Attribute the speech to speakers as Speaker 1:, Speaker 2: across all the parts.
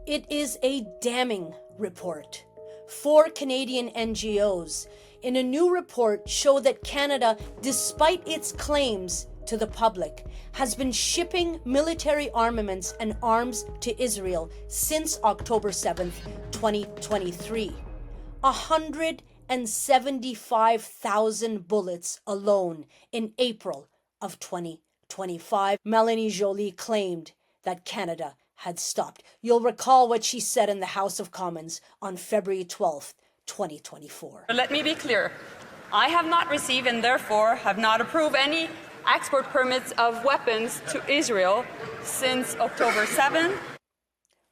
Speaker 1: It is a damning report. 4 Canadian NGOs in a new report show that Canada, despite its claims to the public, has been shipping military armaments and arms to Israel since October 7th, 2023. 175,000 bullets alone in April of 2025. Melanie Joly claimed that Canada had stopped. You'll recall what she said in the House of Commons on February 12th, 2024.
Speaker 2: Let me be clear. I have not received and therefore have not approved any export permits of weapons to Israel since October 7.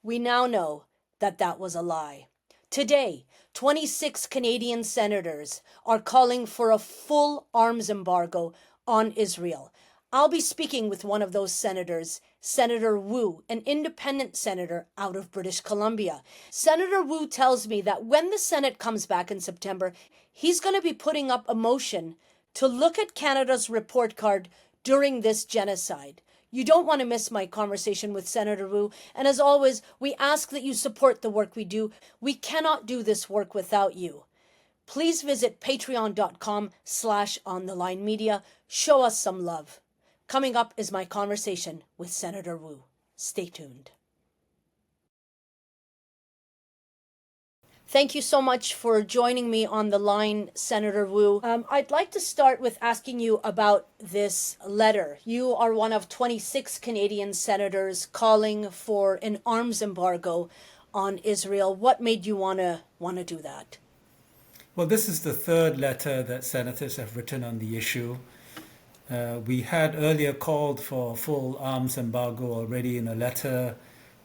Speaker 1: We now know that that was a lie. Today, 26 Canadian senators are calling for a full arms embargo on Israel. I'll be speaking with one of those senators, Senator Wu, an independent senator out of British Columbia. Senator Wu tells me that when the Senate comes back in September, he's going to be putting up a motion to look at Canada's report card during this genocide. You don't want to miss my conversation with Senator Wu. And as always, we ask that you support the work we do. We cannot do this work without you. Please visit patreon.com/onthelines.media. Show us some love. Coming up is my conversation with Senator Wu. Stay tuned. Thank you so much for joining me on the line, Senator Wu. I'd like to start with asking you about this letter. You are one of 26 Canadian senators calling for an arms embargo on Israel. What made you want to do that?
Speaker 3: Well, this is the third letter that senators have written on the issue. We had earlier called for a full arms embargo already in a letter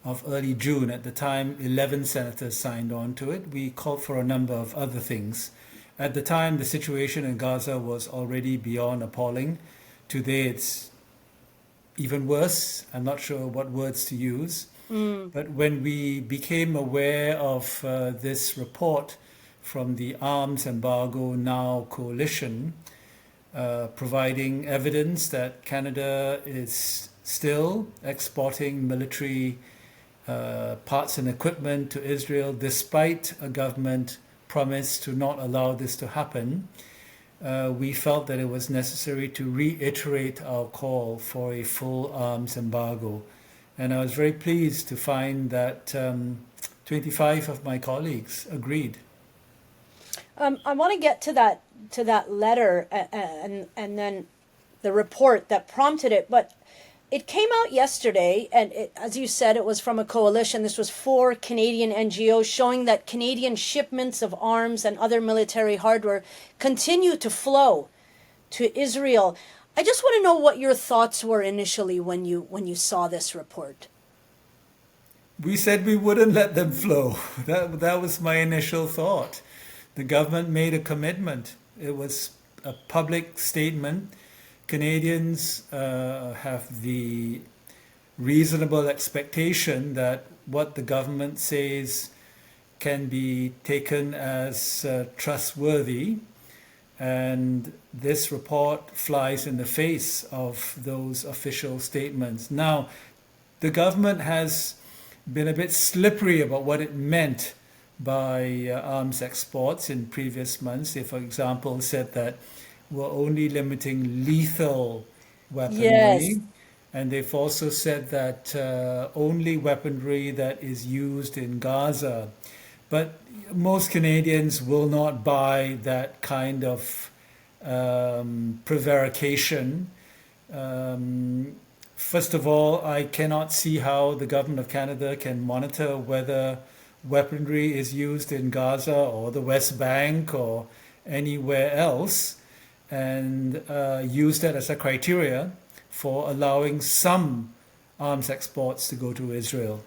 Speaker 3: of early June. At the time, 11 senators signed on to it. We called for a number of other things. At the time, the situation in Gaza was already beyond appalling. Today, it's even worse. I'm not sure what words to use. But when we became aware of this report from the Arms Embargo Now coalition, providing evidence that Canada is still exporting military parts and equipment to Israel despite a government promise to not allow this to happen, we felt that it was necessary to reiterate our call for a full arms embargo. And I was very pleased to find that 25 of my colleagues agreed.
Speaker 1: I want to get to that letter and then the report that prompted it, but it came out yesterday, and as you said, it was from a coalition. This was 4 Canadian NGOs showing that Canadian shipments of arms and other military hardware continue to flow to Israel. I just want to know what your thoughts were initially when you saw this report.
Speaker 3: We said we wouldn't let them flow. That was my initial thought. The government made a commitment. It was a public statement. Canadians have the reasonable expectation that what the government says can be taken as trustworthy. And this report flies in the face of those official statements. Now, the government has been a bit slippery about what it meant by arms exports in previous months. They, for example, said that we're only limiting lethal weaponry.
Speaker 1: Yes.
Speaker 3: And they've also said that only weaponry that is used in Gaza. But most Canadians will not buy that kind of prevarication. First of all, I cannot see how the government of Canada can monitor whether weaponry is used in Gaza or the West Bank or anywhere else, and use that as a criteria for allowing some arms exports to go to Israel.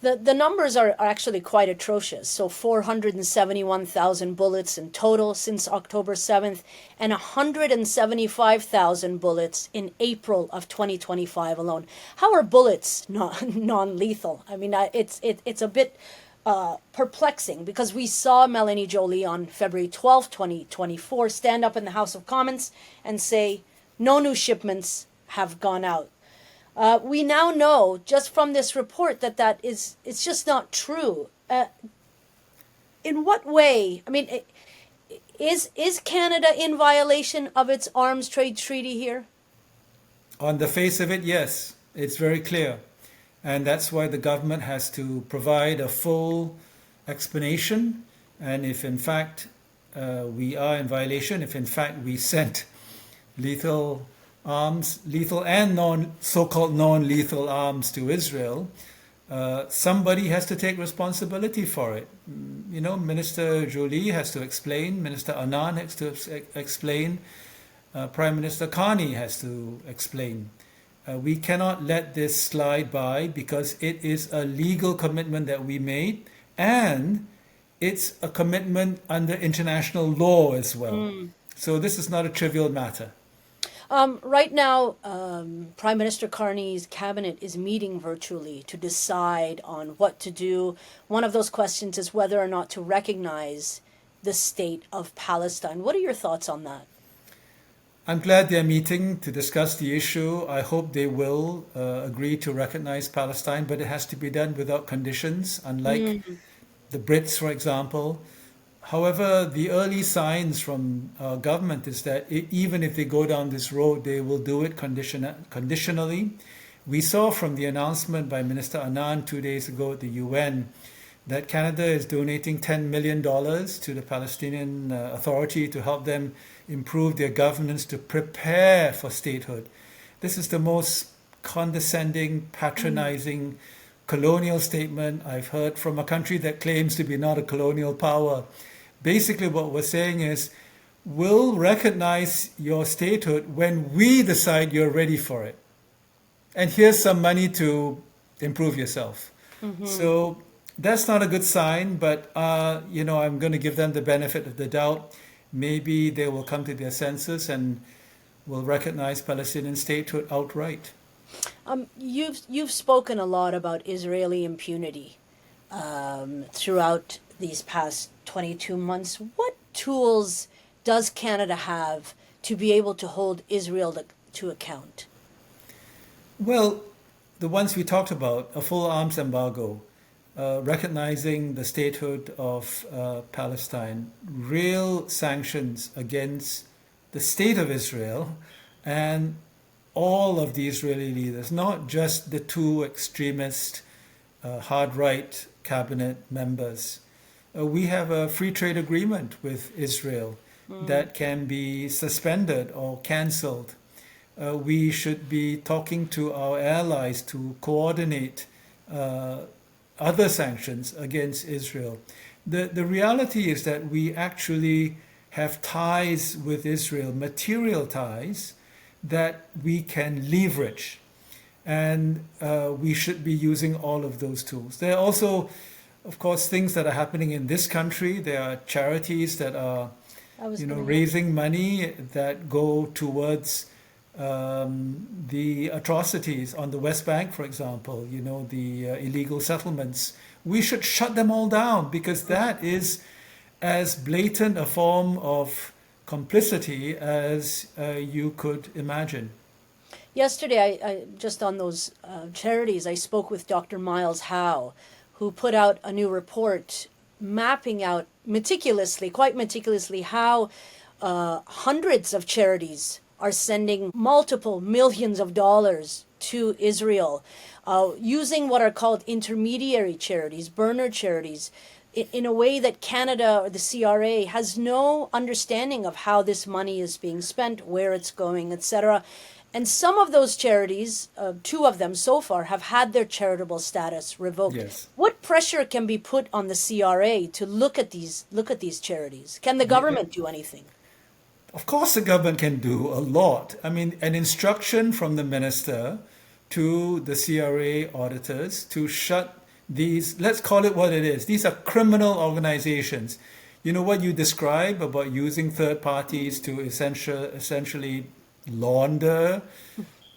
Speaker 1: The numbers are actually quite atrocious. So 471,000 bullets in total since October 7th and 175,000 bullets in April of 2025 alone. How are bullets non-lethal? I mean, it's a bit perplexing because we saw Melanie Joly on February 12th, 2024 stand up in the House of Commons and say no new shipments have gone out. We now know just from this report that it's just not true. In what way? I mean, is Canada in violation of its arms trade treaty here?
Speaker 3: On the face of it, yes, it's very clear. And that's why the government has to provide a full explanation. And if in fact we are in violation, if in fact we sent lethal arms, lethal and so-called non-lethal arms to Israel, somebody has to take responsibility for it. You know, Minister Jolie has to explain, Minister Anand has to explain, Prime Minister Carney has to explain. We cannot let this slide by because it is a legal commitment that we made, and it's a commitment under international law as well. So this is not a trivial matter.
Speaker 1: Right now, Prime Minister Carney's cabinet is meeting virtually to decide on what to do. One of those questions is whether or not to recognize the state of Palestine. What are your thoughts on that?
Speaker 3: I'm glad they're meeting to discuss the issue. I hope they will agree to recognize Palestine, but it has to be done without conditions, unlike the Brits, for example. However, the early signs from our government is that even if they go down this road, they will do it conditionally. We saw from the announcement by Minister Anand 2 days ago at the UN that Canada is donating $10 million to the Palestinian Authority to help them improve their governance to prepare for statehood. This is the most condescending, patronizing, colonial statement I've heard from a country that claims to be not a colonial power. Basically, what we're saying is, we'll recognize your statehood when we decide you're ready for it. And here's some money to improve yourself. So that's not a good sign, but I'm going to give them the benefit of the doubt. Maybe they will come to their senses and will recognize Palestinian statehood outright.
Speaker 1: You've spoken a lot about Israeli impunity throughout these past 22 months. What tools does Canada have to be able to hold Israel to account?
Speaker 3: Well, the ones we talked about, a full arms embargo, recognizing the statehood of Palestine, real sanctions against the state of Israel and all of the Israeli leaders, not just the two extremist hard-right cabinet members. We have a free trade agreement with Israel that can be suspended or cancelled. We should be talking to our allies to coordinate other sanctions against Israel. The reality is that we actually have ties with Israel, material ties, that we can leverage. And we should be using all of those tools. There are also, of course, things that are happening in this country. There are charities that are raising money that go towards the atrocities on the West Bank, for example, the illegal settlements. We should shut them all down because that is as blatant a form of complicity as you could imagine.
Speaker 1: Yesterday, I just on those charities, I spoke with Dr. Miles Howe, who put out a new report mapping out quite meticulously, how hundreds of charities are sending multiple millions of dollars to Israel, using what are called intermediary charities, burner charities, in a way that Canada or the CRA has no understanding of how this money is being spent, where it's going, etc. And some of those charities, two of them so far, have had their charitable status revoked.
Speaker 3: Yes.
Speaker 1: What pressure can be put on the CRA to look at these charities? Can the government do anything?
Speaker 3: Of course, the government can do a lot. I mean, an instruction from the minister to the CRA auditors to shut these, let's call it what it is. These are criminal organizations. You know what you describe about using third parties to essentially launder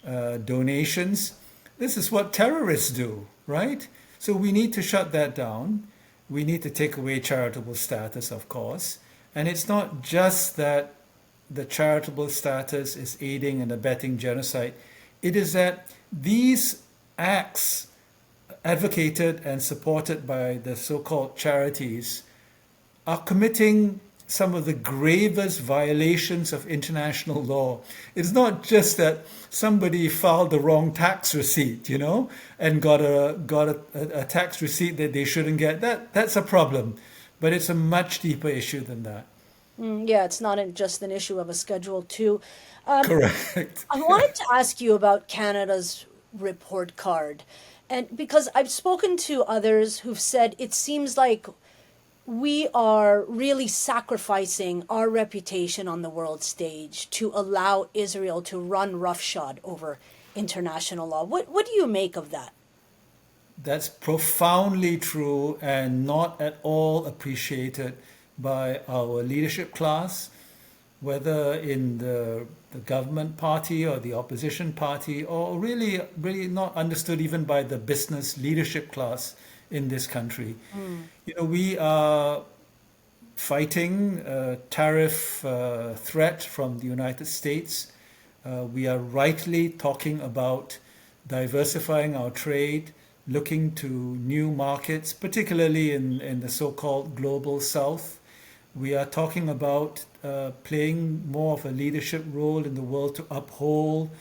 Speaker 3: donations? This is what terrorists do, right? So we need to shut that down. We need to take away charitable status, of course. And it's not just that the charitable status is aiding and abetting genocide. It is that these acts advocated and supported by the so-called charities are committing some of the gravest violations of international law. It's not just that somebody filed the wrong tax receipt, and got a tax receipt that they shouldn't get. That's a problem, but it's a much deeper issue than that.
Speaker 1: Yeah, it's not just an issue of a Schedule 2.
Speaker 3: Correct.
Speaker 1: I wanted to ask you about Canada's report card. And because I've spoken to others who've said it seems like we are really sacrificing our reputation on the world stage to allow Israel to run roughshod over international law. What do you make of that?
Speaker 3: That's profoundly true and not at all appreciated by our leadership class, whether in the government party or the opposition party, or really not understood even by the business leadership class in this country. We are fighting a tariff threat from the United States. We are rightly talking about diversifying our trade, looking to new markets, particularly in the so-called global south. We are talking about playing more of a leadership role in the world to uphold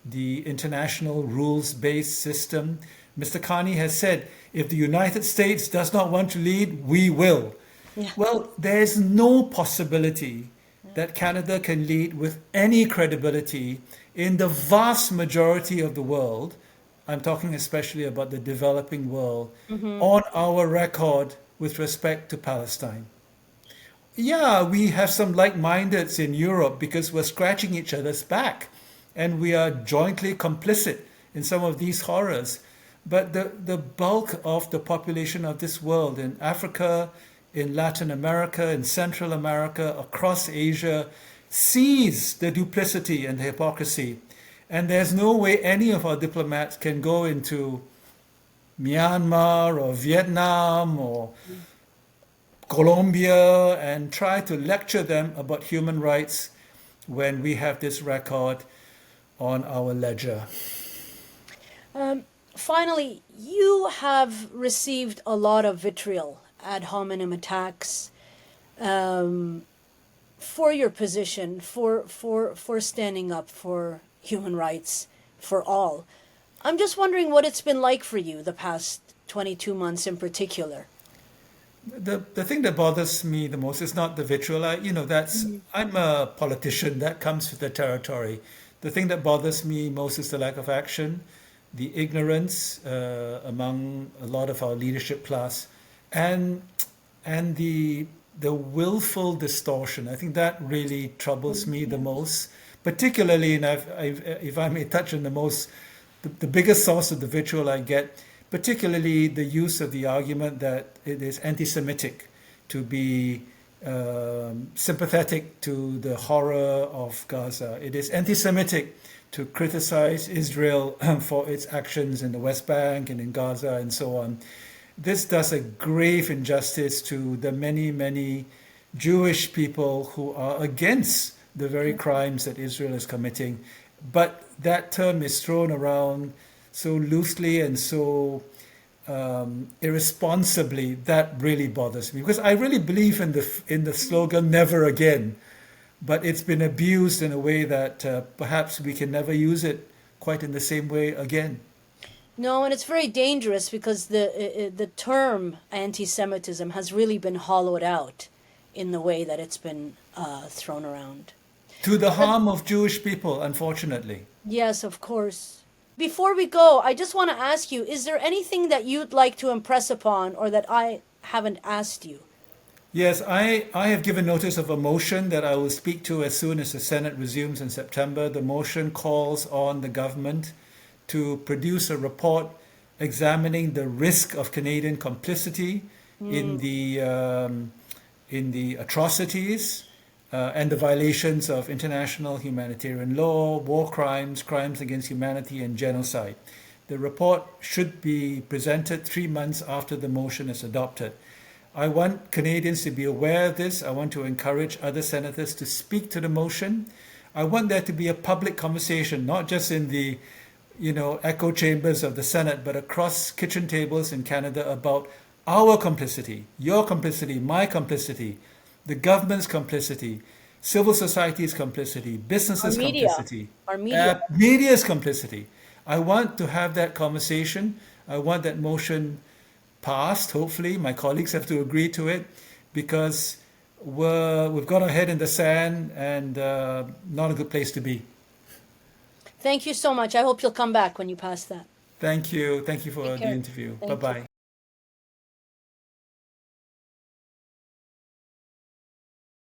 Speaker 3: the international rules-based system. Mr. Carney has said, if the United States does not want to lead, we will.
Speaker 1: Yeah.
Speaker 3: Well, there's no possibility that Canada can lead with any credibility in the vast majority of the world. I'm talking especially about the developing world, on our record with respect to Palestine. Yeah, we have some like-mindeds in Europe because we're scratching each other's back and we are jointly complicit in some of these horrors. But the bulk of the population of this world in Africa, in Latin America, in Central America, across Asia, sees the duplicity and the hypocrisy. And there's no way any of our diplomats can go into Myanmar or Vietnam or Colombia and try to lecture them about human rights when we have this record on our ledger.
Speaker 1: Finally, you have received a lot of vitriol, ad hominem attacks, for your position, for standing up for human rights for all. I'm just wondering what it's been like for you the past 22 months in particular.
Speaker 3: The thing that bothers me the most is not the vitriol. I'm a politician. That comes with the territory. The thing that bothers me most is the lack of action, the ignorance among a lot of our leadership class, and the willful distortion. I think that really troubles me the most, particularly, and if I may touch on the biggest source of the vitriol I get, particularly the use of the argument that it is anti-Semitic to be sympathetic to the horror of Gaza. It is anti-Semitic to criticize Israel for its actions in the West Bank and in Gaza and so on. This does a grave injustice to the many, many Jewish people who are against the very crimes that Israel is committing. But that term is thrown around so loosely and so irresponsibly. That really bothers me, because I really believe in the slogan "Never Again," but it's been abused in a way that perhaps we can never use it quite in the same way again.
Speaker 1: No, and it's very dangerous because the term anti-Semitism has really been hollowed out in the way that it's been thrown around.
Speaker 3: To the harm of Jewish people, unfortunately.
Speaker 1: Yes, of course. Before we go, I just want to ask you, is there anything that you'd like to impress upon or that I haven't asked you?
Speaker 3: Yes, I have given notice of a motion that I will speak to as soon as the Senate resumes in September. The motion calls on the government to produce a report examining the risk of Canadian complicity in the atrocities and the violations of international humanitarian law, war crimes, crimes against humanity, and genocide. The report should be presented 3 months after the motion is adopted. I want Canadians to be aware of this. I want to encourage other senators to speak to the motion. I want there to be a public conversation, not just in the echo chambers of the Senate, but across kitchen tables in Canada about our complicity, your complicity, my complicity, the government's complicity, civil society's complicity,
Speaker 1: Our
Speaker 3: businesses'
Speaker 1: media,
Speaker 3: complicity,
Speaker 1: our media.
Speaker 3: media's complicity. I want to have that conversation. I want that motion passed. Hopefully, my colleagues have to agree to it, because we've got our head in the sand, and not a good place to be.
Speaker 1: Thank you so much. I hope you'll come back when you pass that.
Speaker 3: Thank you. Thank you for
Speaker 1: Take
Speaker 3: the
Speaker 1: care.
Speaker 3: interview.
Speaker 1: Thank
Speaker 3: Bye
Speaker 1: you.
Speaker 3: bye.